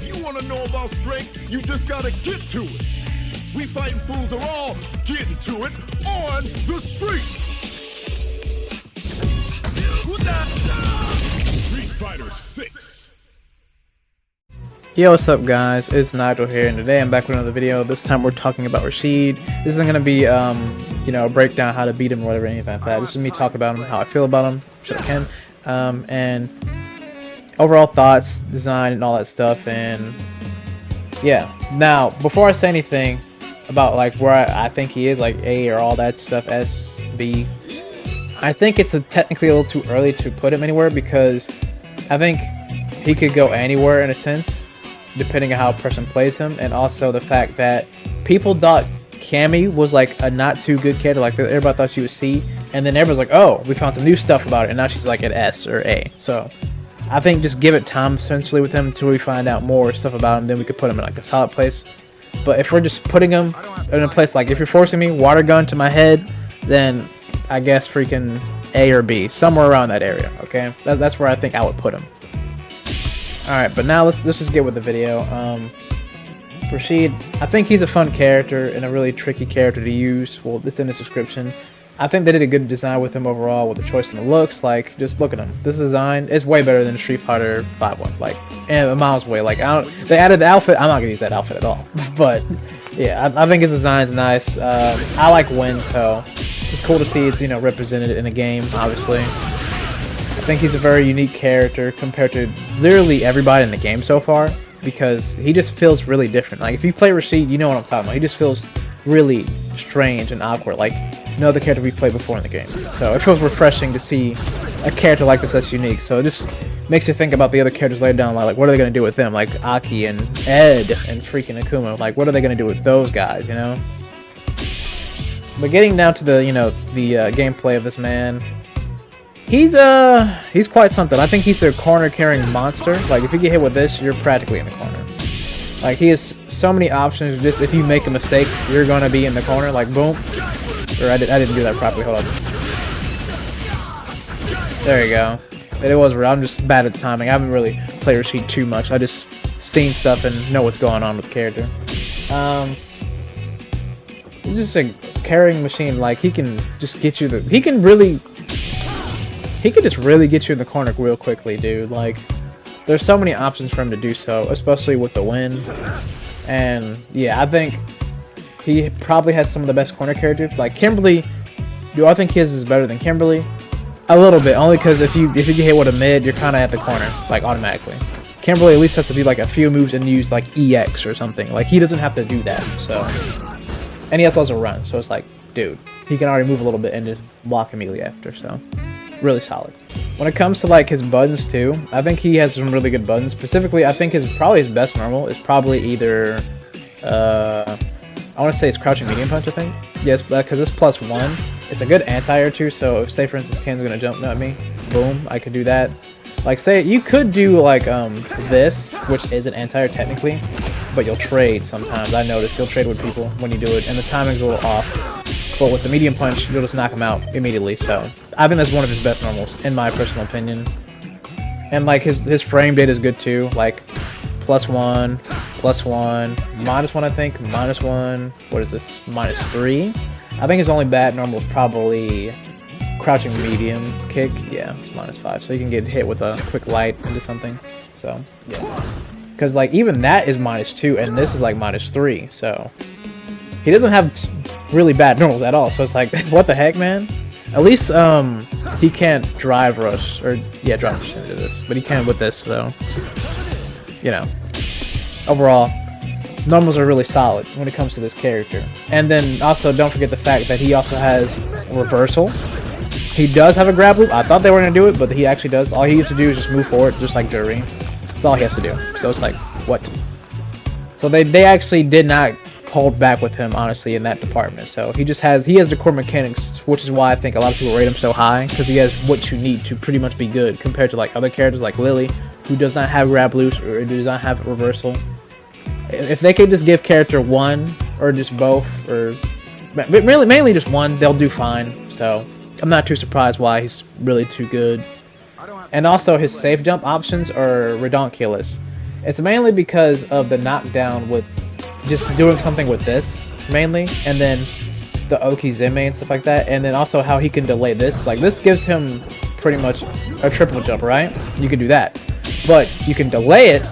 If you want to know about strength, you just gotta get to it. We fighting fools are all getting to it on the streets. Street Fighter 6. Yo, what's up guys, it's Nigel here, and today I'm back with another video. This time we're talking about Rashid. This isn't gonna be you know, a breakdown how to beat him or whatever, anything like that. This is me talking about him, how I feel about him, should I can, and overall thoughts, design, and all that stuff. And yeah, now before I say anything about like where I think he is, like A or all that stuff, S, B, I think it's technically a little too early to put him anywhere, because I think he could go anywhere in a sense, depending on how a person plays him, and also the fact that people thought Cammy was like a not too good character, like everybody thought she was C, and then everyone's like, oh, we found some new stuff about it, and now she's like an S or A. So I think just give it time essentially with him until we find out more stuff about him, then we could put him in like a solid place. But if we're just putting him in a place, like if you're forcing me, water gun to my head, then I guess freaking A or B, somewhere around that area. Okay, that's where I think I would put him. Alright, but now let's just get with the video. Rashid, I think he's a fun character and a really tricky character to use. Well, it's in the description. I think they did a good design with him overall, with the choice in the looks. Like, just look at him. This design is way better than the Street Fighter 5 one. Like, and a miles away. Like, they added the outfit. I'm not gonna use that outfit at all. But yeah, I think his design's nice. I like Win, so it's cool to see it's, you know, represented in a game. Obviously, I think he's a very unique character compared to literally everybody in the game so far, because he just feels really different. Like, if you play Rashid, you know what I'm talking about. He just feels really strange and awkward, like no other character we played before in the game. So it feels refreshing to see a character like this that's unique. So it just makes you think about the other characters later down the line. Like, what are they going to do with them? Like Aki and Ed and freaking Akuma. Like, what are they going to do with those guys, you know? But getting down to the, you know, the gameplay of this man, he's quite something. I think he's a corner carrying monster. Like, if you get hit with this, you're practically in the corner. Like, he has so many options. Just if you make a mistake, you're gonna be in the corner. Like, boom. Or I didn't do that properly. Hold on. There you go. It was real. I'm just bad at the timing. I haven't really played Rashid too much. I just seen stuff and know what's going on with the character. He's just a carrying machine. Like, he can just get you the. He could just really get you in the corner real quickly, dude. Like, there's so many options for him to do so, especially with the win. And yeah, I think he probably has some of the best corner characters. Like Kimberly, do I think his is better than Kimberly? A little bit, only because if you get hit with a mid, you're kind of at the corner, like automatically. Kimberly at least has to do like a few moves and use like EX or something. Like, he doesn't have to do that. So, and he also has a run, so it's like, dude, he can already move a little bit and just block immediately after. So, really solid. When it comes to like his buttons too, I think he has some really good buttons. Specifically, I think probably his best normal is probably either I want to say it's crouching medium punch, I think. Yes, because it's +1. It's a good anti-air too, so if, say for instance, Ken's gonna jump at me, boom, I could do that. Like, say you could do like this, which is an anti-air technically, but you'll trade sometimes. I notice you'll trade with people when you do it, and the timing's a little off. But with the medium punch, you'll just knock him out immediately. So I think that's one of his best normals, in my personal opinion. And like his frame data is good too. Like +1, +1, -1, I think, -1. What is this? -3. I think his only bad normal is probably crouching medium kick. Yeah, it's -5. So you can get hit with a quick light into something. So yeah, because like even that is -2, and this is like -3. So he doesn't have really bad normals at all, so it's like, what the heck, man? At least he can't drive rush, or yeah, drive rush into this, but he can with this, so you know, overall normals are really solid when it comes to this character. And then also don't forget the fact that he also has reversal. He does have a grab loop. I thought they were gonna do it, but he actually does. All he has to do is just move forward, just like Jury. That's all he has to do. So it's like, what? So they actually did not hold back with him, honestly, in that department. So he has the core mechanics, which is why I think a lot of people rate him so high, because he has what you need to pretty much be good, compared to like other characters like Lily, who does not have grab loops or does not have reversal. If they could just give character one or just both, or mainly just one, they'll do fine. So I'm not too surprised why he's really too good. And also his safe jump options are ridiculous. It's mainly because of the knockdown with just doing something with this mainly, and then the Okizeme and stuff like that, and then also how he can delay this. Like this gives him pretty much a triple jump, right? You can do that, but you can delay it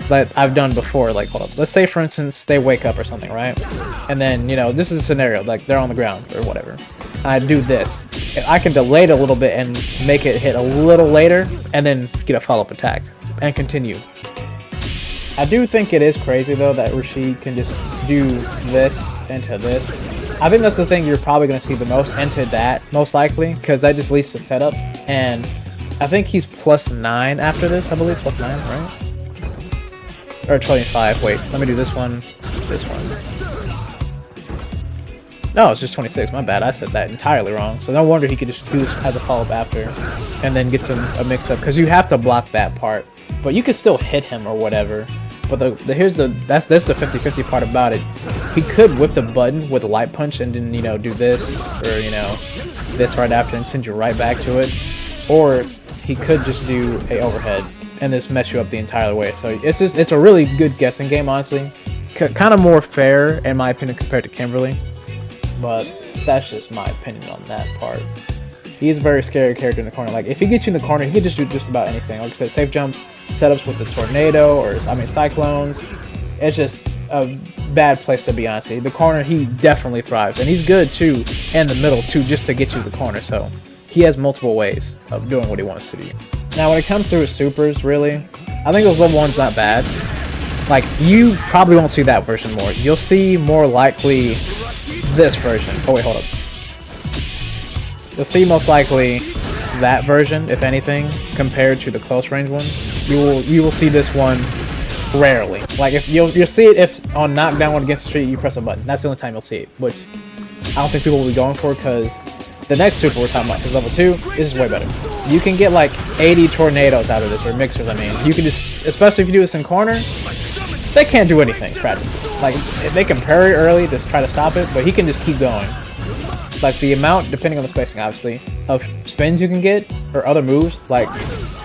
like I've done before. Like, hold up, let's say for instance they wake up or something, right? And then, you know, this is a scenario like they're on the ground or whatever. And I do this, I can delay it a little bit and make it hit a little later, and then get a follow-up attack and continue. I do think it is crazy though that Rashid can just do this into this. I think that's the thing you're probably going to see the most into that, most likely, because that just leads to setup. And I think he's +9 after this, I believe, +9, right? Or 25, wait, let me do this one, this one. No, it's just 26, my bad, I said that entirely wrong. So no wonder he could just do this as a follow-up after, and then get some a mix-up, because you have to block that part. But you could still hit him or whatever. But that's the 50-50 part about it. He could whip the button with a light punch and then, you know, do this, or, you know, this right after and send you right back to it. Or he could just do a overhead and just mess you up the entire way. So it's a really good guessing game, honestly. Kind of more fair, in my opinion, compared to Kimberly. But that's just my opinion on that part. He's a very scary character in the corner. Like, if he gets you in the corner, he can just do just about anything. Like I said, safe jumps, setups with the tornado, or, I mean, cyclones. It's just a bad place to be, honestly. The corner, he definitely thrives. And he's good, too, in the middle, too, just to get you to the corner. So, he has multiple ways of doing what he wants to do. Now, when it comes to his supers, really, I think those level 1's not bad. Like, you probably won't see that version more. You'll see more likely this version. Oh, wait, hold up. You'll see most likely that version, if anything, compared to the close range one. You will see this one rarely. Like, if you'll see it if on knockdown one against the street you press a button. That's the only time you'll see it, which I don't think people will be going for, because the next super we're talking about, because level 2 is way better. You can get like 80 tornadoes out of this, or mixers. I mean, you can just, especially if you do this in corner, they can't do anything practically. Like, they can parry early, just try to stop it, but he can just keep going. Like, the amount, depending on the spacing, obviously, of spins you can get, or other moves, like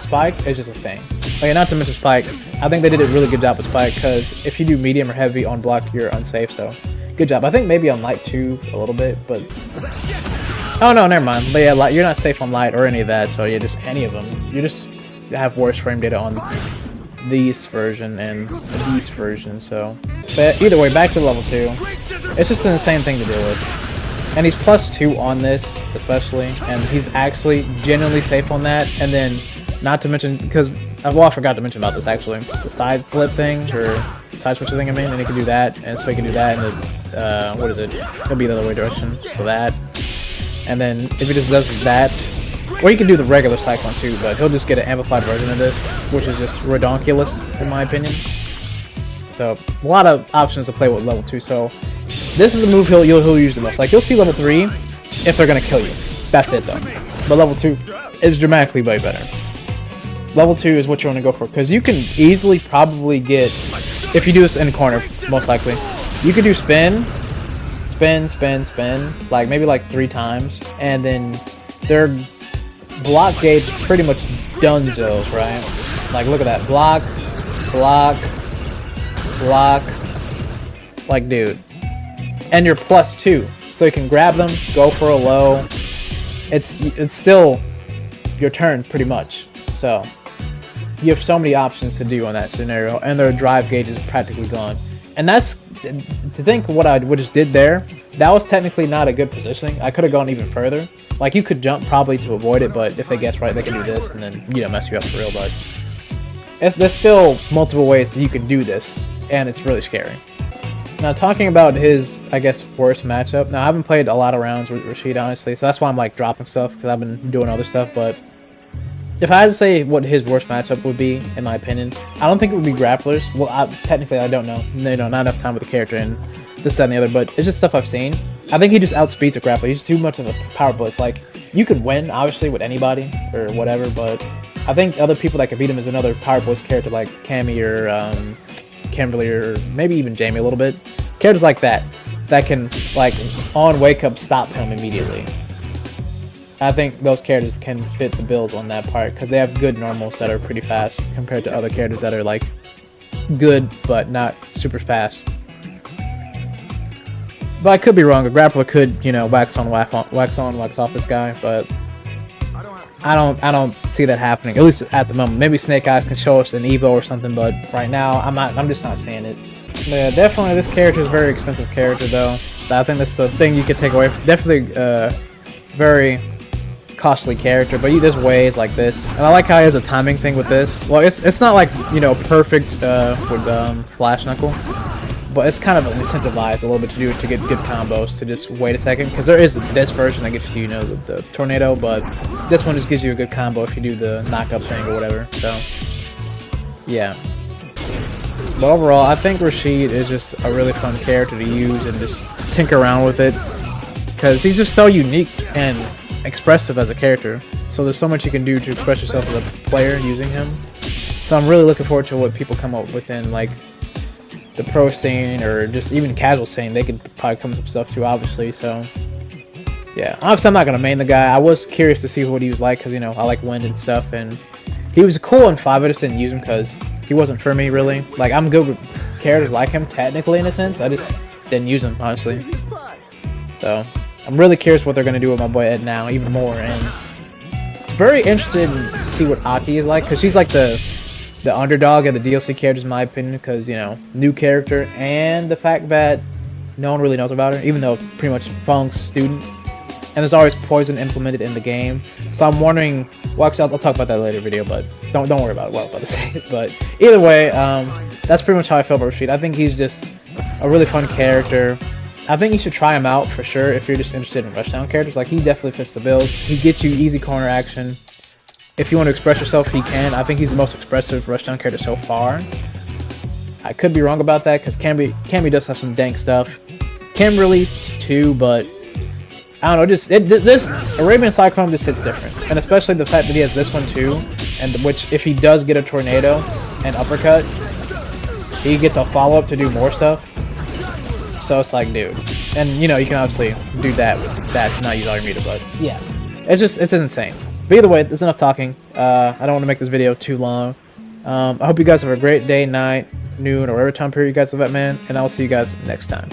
Spike, is just insane. Like, not to mention Spike, I think they did a really good job with Spike, because if you do medium or heavy on block, you're unsafe, so good job. I think maybe on light too, a little bit, but... Oh no, never mind. But yeah, you're not safe on light or any of that, so yeah, just any of them. You just have worse frame data on these version and these version, so... But either way, back to level 2. It's just an insane thing to deal with. And he's +2 on this, especially, and he's actually genuinely safe on that. And then, not to mention, because, well, I forgot to mention about this, actually, the side flip thing, or side switch thing, I mean, and he can do that, and so he can do that, and what is it? It'll be the other way direction, so that. And then, if he just does that, or he can do the regular cyclone too, but he'll just get an amplified version of this, which is just redonkulous, in my opinion. So, a lot of options to play with level 2, so... This is the move he'll use the most. Like, you'll see level 3 if they're gonna kill you. That's it, though. But level 2 is dramatically way better. Level 2 is what you want to go for, because you can easily probably get, if you do this in the corner, most likely, you can do spin, like maybe like 3 times, and then their block gauge is pretty much dunzos, right? Like, look at that. Block, block, block. Like, dude. And you're +2, so you can grab them, go for a low. It's still your turn, pretty much. So you have so many options to do on that scenario, and their drive gauge is practically gone. And that's, to think what I just did there, that was technically not a good positioning. I could have gone even further. Like, you could jump probably to avoid it, but if they guess right, they can do this, and then, you know, mess you up for real. But there's still multiple ways that you can do this, and it's really scary. Now, talking about his, I guess, worst matchup. Now, I haven't played a lot of rounds with Rashid, honestly, so that's why I'm, like, dropping stuff, because I've been doing other stuff, but if I had to say what his worst matchup would be, in my opinion, I don't think it would be grapplers. Well, technically, I don't know. You know, not enough time with the character and this, that, and the other, but it's just stuff I've seen. I think he just outspeeds a grappler. He's too much of a power blitz. Like, you could win, obviously, with anybody, or whatever, but I think other people that could beat him is another power blitz character, like Cammy or, Kimberly, or maybe even Jamie a little bit. Characters like that can, like, on wake up, stop him immediately. I think those characters can fit the bills on that part, because they have good normals that are pretty fast compared to other characters that are, like, good, but not super fast. But I could be wrong. A grappler could, you know, wax on, wax off this guy, but I don't see that happening. At least at the moment. Maybe Snake Eyes can show us an Evo or something, but right now I'm just not seeing it. But yeah, definitely this character is a very expensive character though. So I think that's the thing you could take away. Definitely very costly character, but there's ways like this, and I like how he has a timing thing with this. Well, it's not like, you know, perfect with Flash Knuckle, but it's kind of incentivized a little bit to get good combos. To just wait a second, because there is this version that gives you, you know, the tornado, but this one just gives you a good combo if you do the knockup thing or whatever. So yeah. But overall, I think Rashid is just a really fun character to use and just tinker around with it, because he's just so unique and expressive as a character. So there's so much you can do to express yourself as a player using him. So I'm really looking forward to what people come up with in like the pro scene or just even casual scene. They could probably come up with stuff too, obviously. So yeah, obviously I'm not gonna main the guy. I was curious to see what he was like, because, you know, I like Wind and stuff, and he was cool in 5. I just didn't use him because he wasn't for me really. Like, I'm good with characters like him technically in a sense. I just didn't use him honestly. So I'm really curious what they're going to do with my boy Ed now, even more, and very interested to see what Aki is like, because she's like the underdog of the DLC characters in my opinion, because, you know, new character, and the fact that no one really knows about her, even though pretty much Funk's student, and there's always poison implemented in the game. So I'm wondering, well, actually, I'll talk about that later video, but don't worry about what I'm about to say. But either way, that's pretty much how I feel about Rashid. I think he's just a really fun character. I think you should try him out for sure if you're just interested in rushdown characters. Like, he definitely fits the bills. He gets you easy corner action. If you want to express yourself, he can. I think he's the most expressive rushdown character so far. I could be wrong about that, because Cammy does have some dank stuff. Kimberly too, but I don't know. This Arabian Cyclone just hits different, and especially the fact that he has this one too, and which if he does get a tornado and uppercut, he gets a follow up to do more stuff. So it's like, dude, and you know, you can obviously do that with that to not use all your meter, but yeah, it's insane. But either way, there's enough talking. I don't want to make this video too long. I hope you guys have a great day, night, noon, or whatever time period you guys live at, man, and I'll see you guys next time.